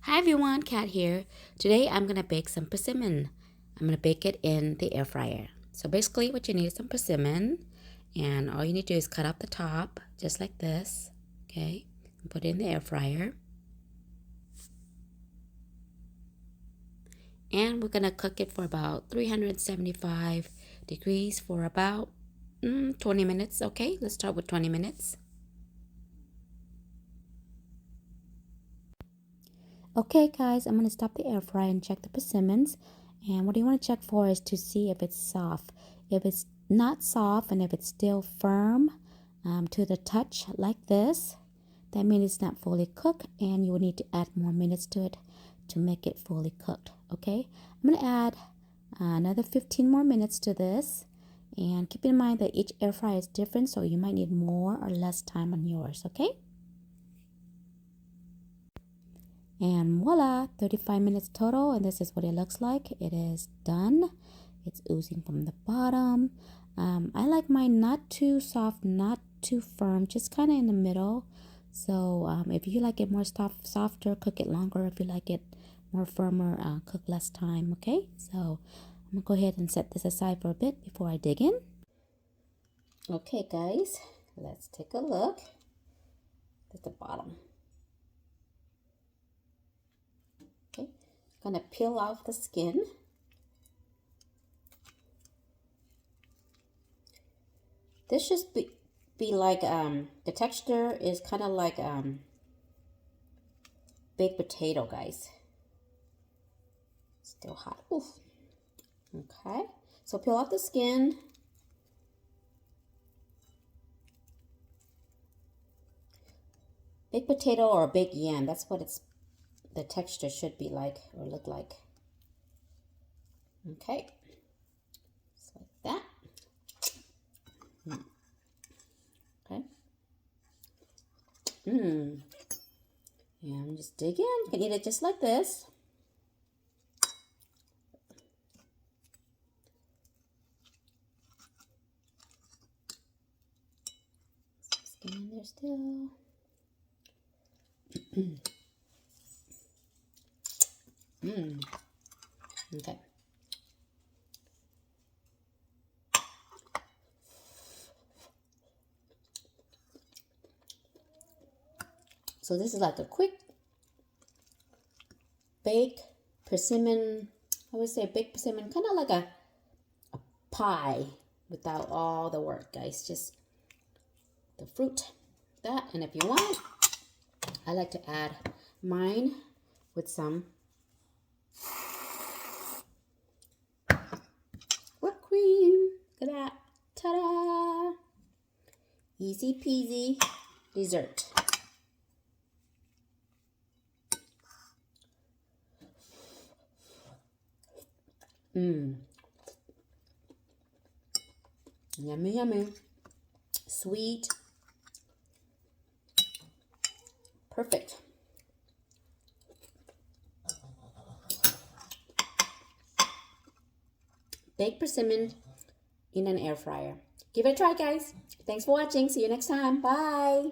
Hi everyone, Kat here. Today I'm gonna bake some persimmon. I'm gonna bake it in the air fryer. So basically what you need is some persimmon, and all you need to do is cut up the top just like this, okay? And put it in the air fryer. And we're gonna cook it for about 375 degrees for about 20 minutes, okay? Let's start with 20 minutes. Okay guys, I'm going to stop the air fryer and check the persimmons. And what you want to check for is to see if it's soft. If it's not soft and if it's still firm to the touch like this, that means it's not fully cooked and you will need to add more minutes to it to make it fully cooked. Okay, I'm going to add another 15 more minutes to this. And keep in mind that each air fryer is different, so you might need more or less time on yours, okay? And voila, 35 minutes total, and this is what it looks like. It is done. It's oozing from the bottom. I like mine not too soft, not too firm, just kind of in the middle. So if you like it more softer, cook it longer. If you like it more firmer, cook less time, okay? So I'm gonna go ahead and set this aside for a bit before I dig in. Okay guys, let's take a look at the bottom. Okay, gonna peel off the skin. This should be like the texture is kind of like baked potato, guys. Still hot. Oof. Okay, so peel off the skin. Baked potato or baked yam, that's what the texture should be like or look like. Okay, just like that. Okay. And just dig in. You can eat it just like this. Some skin in there still. Okay. So this is like a quick baked persimmon. I would say baked persimmon, kind of like a pie without all the work, guys. Just the fruit, that, and if you want, I like to add mine with some whipped cream. Look at that. Ta-da! Easy peasy dessert. Yummy, yummy. Sweet. Perfect. Baked persimmon in an air fryer. Give it a try, guys. Thanks for watching. See you next time. Bye.